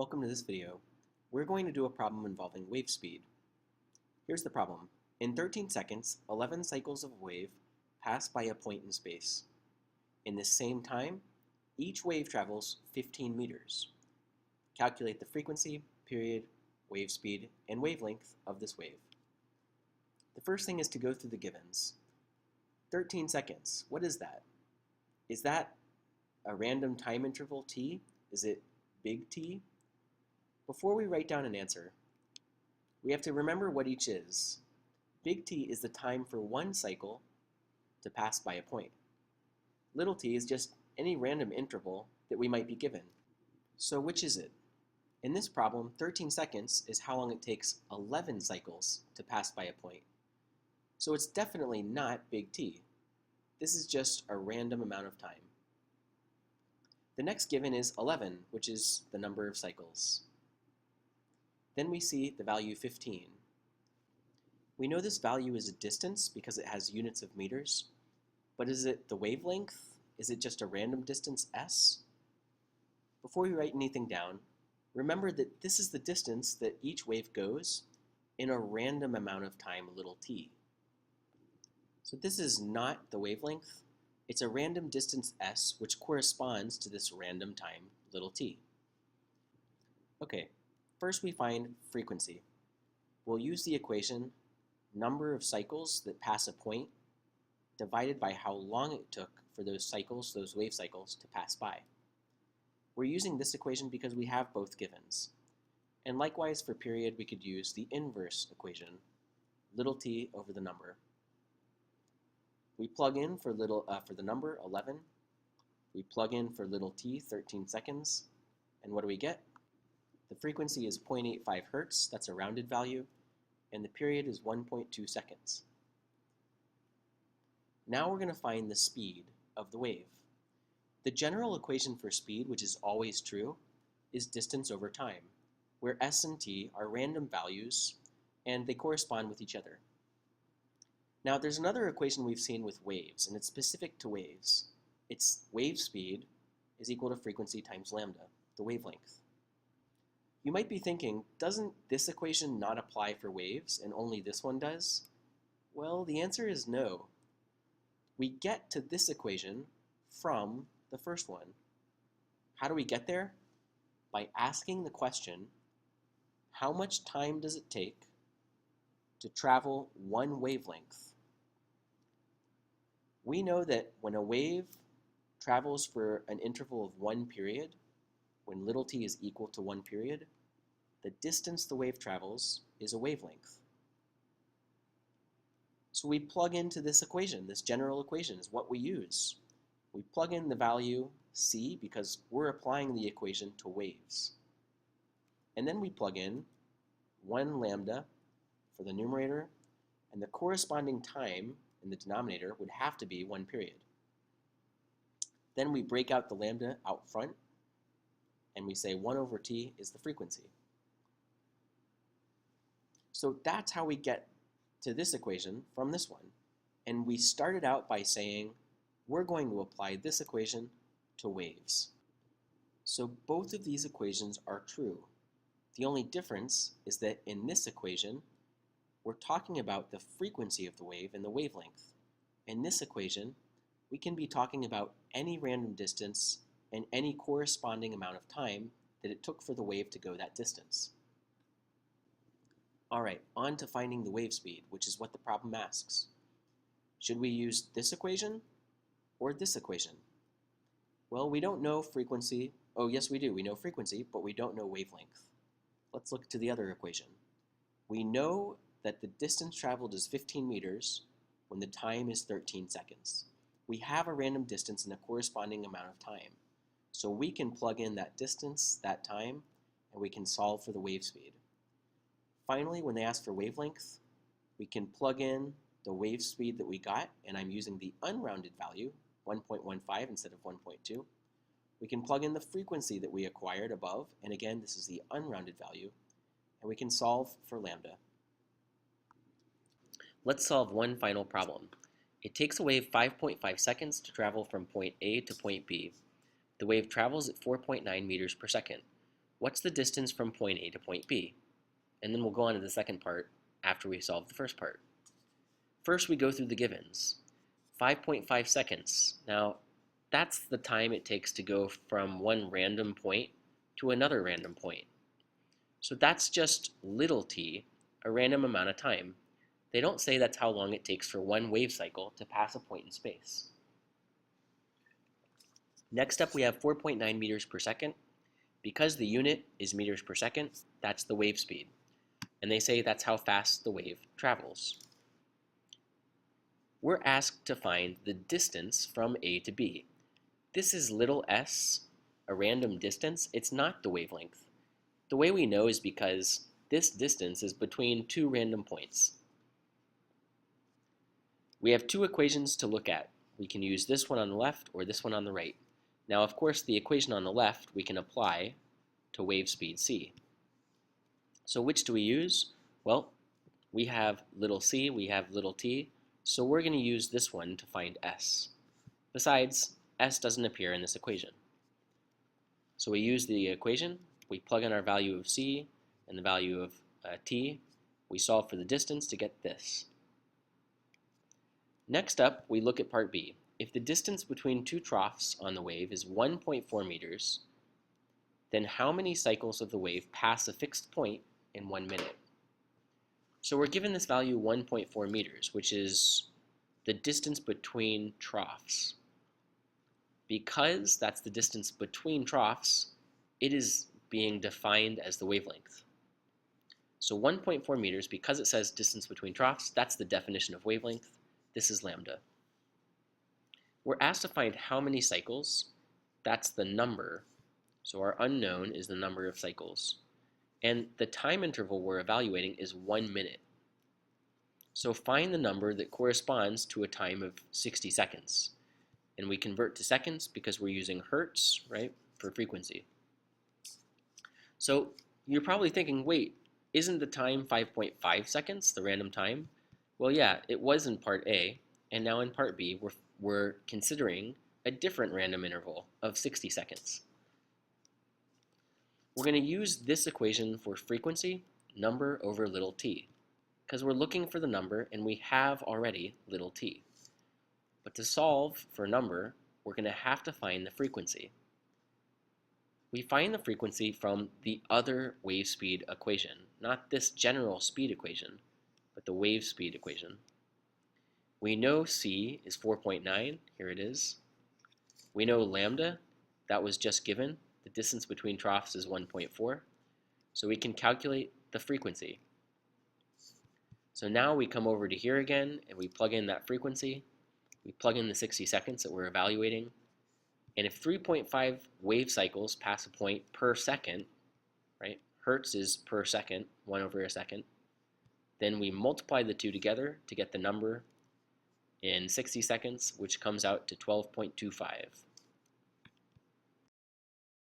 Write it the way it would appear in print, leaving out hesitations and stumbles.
Welcome to this video. We're going to do a problem involving wave speed. Here's the problem. In 13 seconds, 11 cycles of a wave pass by a point in space. In this same time, each wave travels 15 meters. Calculate the frequency, period, wave speed, and wavelength of this wave. The first thing is to go through the givens. 13 seconds, what is that? Is that a random time interval t? Is it big T? Before we write down an answer, we have to remember what each is. Big T is the time for one cycle to pass by a point. Little t is just any random interval that we might be given. So which is it? In this problem, 13 seconds is how long it takes 11 cycles to pass by a point. So it's definitely not big T. This is just a random amount of time. The next given is 11, which is the number of cycles. Then we see the value 15. We know this value is a distance because it has units of meters, but is it the wavelength? Is it just a random distance s? Before we write anything down, remember that this is the distance that each wave goes in a random amount of time, little t. So this is not the wavelength. It's a random distance s, which corresponds to this random time, little t. Okay, first we find frequency. We'll use the equation number of cycles that pass a point divided by how long it took for those cycles, those wave cycles, to pass by. We're using this equation because we have both givens. And likewise for period, we could use the inverse equation, little t over the number. We plug in for the number 11. We plug in for little t, 13 seconds. And what do we get? The frequency is 0.85 hertz, that's a rounded value, and the period is 1.2 seconds. Now we're going to find the speed of the wave. The general equation for speed, which is always true, is distance over time, where s and t are random values and they correspond with each other. Now there's another equation we've seen with waves, and it's specific to waves. It's wave speed is equal to frequency times lambda, the wavelength. You might be thinking, doesn't this equation not apply for waves and only this one does? Well, the answer is no. We get to this equation from the first one. How do we get there? By asking the question, how much time does it take to travel one wavelength? We know that when a wave travels for an interval of one period, when little t is equal to one period, the distance the wave travels is a wavelength. So we plug into this equation, this general equation is what we use. We plug in the value c because we're applying the equation to waves. And then we plug in 1 lambda for the numerator, and the corresponding time in the denominator would have to be 1 period. Then we break out the lambda out front, and we say 1 over t is the frequency. So that's how we get to this equation from this one. And we started out by saying we're going to apply this equation to waves. So both of these equations are true. The only difference is that in this equation, we're talking about the frequency of the wave and the wavelength. In this equation, we can be talking about any random distance and any corresponding amount of time that it took for the wave to go that distance. All right, on to finding the wave speed, which is what the problem asks. Should we use this equation or this equation? Well, we don't know frequency. Oh, yes, we do. We know frequency, but we don't know wavelength. Let's look to the other equation. We know that the distance traveled is 15 meters when the time is 13 seconds. We have a random distance and a corresponding amount of time. So we can plug in that distance, that time, and we can solve for the wave speed. Finally, when they ask for wavelength, we can plug in the wave speed that we got, and I'm using the unrounded value, 1.15 instead of 1.2. We can plug in the frequency that we acquired above, and again, this is the unrounded value, and we can solve for lambda. Let's solve one final problem. It takes a wave 5.5 seconds to travel from point A to point B. The wave travels at 4.9 meters per second. what's the distance from point A to point B? And then we'll go on to the second part after we solve the first part. First, we go through the givens. 5.5 seconds. Now, that's the time it takes to go from one random point to another random point. So that's just little t, a random amount of time. They don't say that's how long it takes for one wave cycle to pass a point in space. Next up, we have 4.9 meters per second. Because the unit is meters per second, that's the wave speed. And they say that's how fast the wave travels. We're asked to find the distance from A to B. This is little s, a random distance. It's not the wavelength. The way we know is because this distance is between two random points. We have two equations to look at. We can use this one on the left or this one on the right. Now, of course, the equation on the left we can apply to wave speed c. So which do we use? Well, we have little c, we have little t, so we're going to use this one to find s. Besides, s doesn't appear in this equation. So we use the equation, we plug in our value of c and the value of t, we solve for the distance to get this. Next up, we look at part B. If the distance between two troughs on the wave is 1.4 meters, then how many cycles of the wave pass a fixed point in 1 minute? So we're given this value 1.4 meters, which is the distance between troughs. Because that's the distance between troughs, it is being defined as the wavelength. So 1.4 meters, because it says distance between troughs, that's the definition of wavelength. This is lambda. We're asked to find how many cycles. That's the number. So our unknown is the number of cycles. And the time interval we're evaluating is 1 minute. So find the number that corresponds to a time of 60 seconds. And we convert to seconds because we're using hertz, right, for frequency. So you're probably thinking, wait, isn't the time 5.5 seconds, the random time? Well, yeah, it was in part A, and now in part B, we're considering a different random interval of 60 seconds. We're going to use this equation for frequency, number over little t, because we're looking for the number and we have already little t. But to solve for number, we're going to have to find the frequency. We find the frequency from the other wave speed equation, not this general speed equation, but the wave speed equation. We know c is 4.9, here it is. We know lambda, that was just given. The distance between troughs is 1.4. So we can calculate the frequency. So now we come over to here again and we plug in that frequency. We plug in the 60 seconds that we're evaluating. And if 3.5 wave cycles pass a point per second, right? Hertz is per second, 1 over a second. Then we multiply the two together to get the number in 60 seconds, which comes out to 12.25.